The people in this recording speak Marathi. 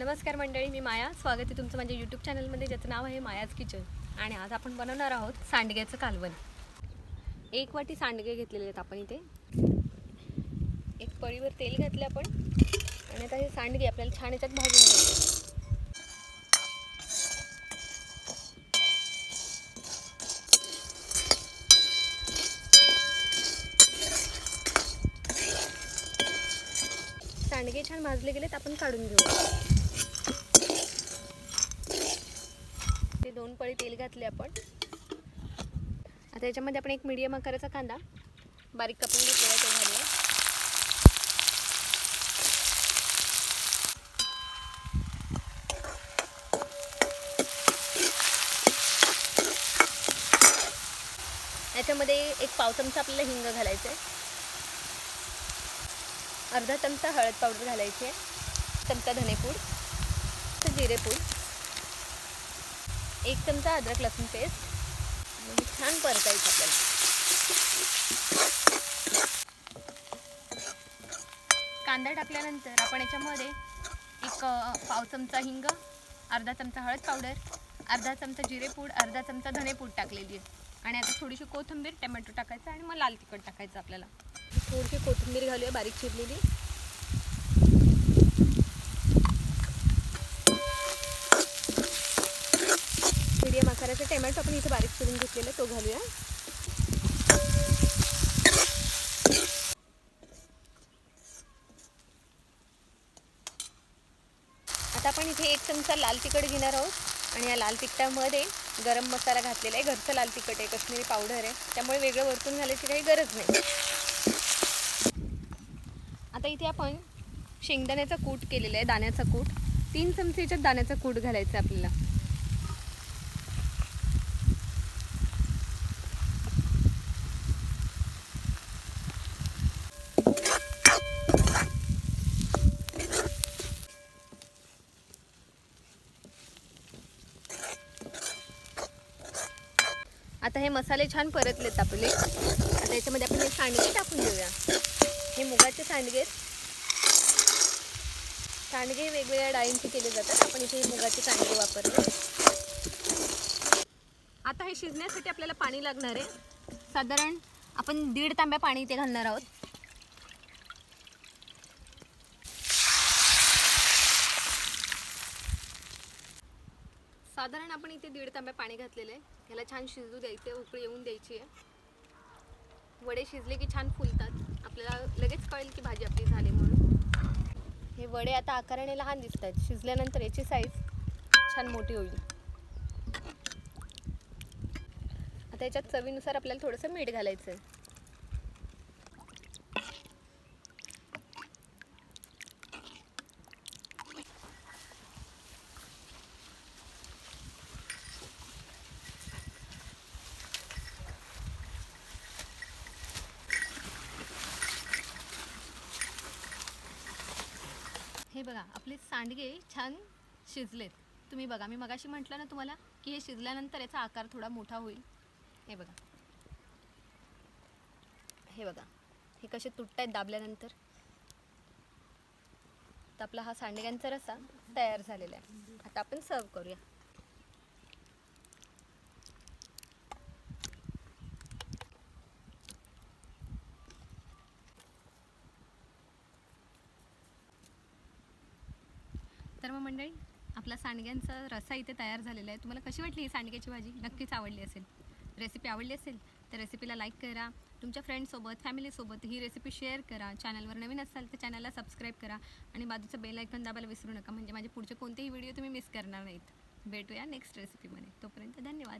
नमस्कार मंडळी, मी माया. स्वागत आहे तुमचं माझ्या यूट्यूब चॅनलमध्ये, ज्याचं नाव आहे मायाज किचन. आणि आज आपण बनवणार आहोत सांडग्याचं कालवण. 1 वाटी सांडगे घेतलेले आहेत आपण इथे. एक पळीवर तेल घातले आपण आणि आता हे सांडगे आपल्याला छान याच्यात भाजून घ्यायचे. सांडगे छान भाजले गेलेत, आपण काढून घेऊ. ते 2 पळी तेल घातले आपण. आता याच्यामध्ये आपण एक मीडियम आकाराचा कांदा बारीक कापून घेतलेला तो घालूया. याच्यामध्ये 1 पाव चमचा आपल्याला हिंग घालायचं आहे. अर्धा चमचा हळद पावडर घालायची आहे. चमचा धनेपूड, जिरेपूड, 1 चमचा अद्रक लसूण पेस्ट. छान परतायचं आपल्याला. कांदा टाकल्यानंतर आपण याच्यामध्ये 1 पाव चमचा हिंग, अर्धा चमचा हळद पावडर, अर्धा चमचा जिरेपूड, अर्धा चमचा धनेपूड टाकलेली आहे. आणि आता थोडीशी कोथिंबीर, टोमॅटो टाकायचं आणि मग लाल तिखट टाकायचं आपल्याला. थोडीशी कोथिंबीर घालूया बारीक चिरलेली. मीडियम आकाराचा टोमॅटो आपण इथे बारीक चिरून घेतलेला तो घालूया. आता आपण इथे 1 चमचा लाल तिखट घेणार आहोत आणि या लाल तिखटामध्ये गरम मसाला घातलेला आहे. घरचं लाल तिखट आहे, काश्मीरी पावडर आहे, त्यामुळे वेगळं वरतून घालायची काही गरज नाही. आता इथे आपण शेंगदाण्याचा कूट केलेला आहे, दाण्याचा कूट. 3 चमचे याच्यात दाण्याचा कूट घालायचा आपल्याला. आता हे मसाले छान परतलेत आपले. आता याच्यामध्ये आपण हे सांडगे टाकून देऊया. हे मुगाचे सांडगे. सांडगे वेगवेगळ्या डाळींचे केले जातात. आपण इथे मुगाचे सांडगे वापरले. आता हे शिजण्यासाठी आपल्याला पाणी लागणार आहे. साधारण आपण 1.5 तांब्या पाणी इथे घालणार आहोत. साधारण आपण इथे 1.5 तांब्या पाणी घातलेलं आहे. ह्याला छान शिजू द्यायचे, उकळी येऊन द्यायची आहे. वडे शिजले की छान फुलतात. आपल्याला लगेच कळेल की भाजी आपली झाली म्हणून. हे वडे आता आकाराने लहान दिसत आहेत. शिजल्यानंतर याची साईज छान मोठी होईल. आता याच्यात चवीनुसार आपल्याला थोडंसं मीठ घालायचं आहे. हे बघा, आपले सांडगे छान शिजलेत. तुम्ही बघा, मी मगाशी म्हटलं ना तुम्हाला की हे शिजल्यानंतर याचा आकार थोडा मोठा होईल. हे बघा, हे बघा, हे कसे तुटतायत दाबल्यानंतर. तर आपला हा सांडग्यांचा रस्सा तयार झालेला आहे. आता आपण सर्व करूया. तर मग मंडळी, आपला सांडग्यांचा रस्सा इथे तयार झालेला आहे. तुम्हाला कशी वाटली ही सांडग्याची भाजी? नक्कीच आवडली असेल. रेसिपी आवडली असेल तर रेसिपीला लाईक करा. तुमच्या फ्रेंड्ससोबत, फॅमिलीसोबत ही रेसिपी शेअर करा. चॅनलवर नवीन असाल तर चॅनलला सबस्क्राईब करा आणि बाजूचं बेल आयकॉन दाबायला विसरू नका, म्हणजे माझे पुढचे कोणतेही व्हिडिओ तुम्ही मिस करणार नाहीत. भेटूया नेक्स्ट रेसिपीमध्ये. तोपर्यंत धन्यवाद.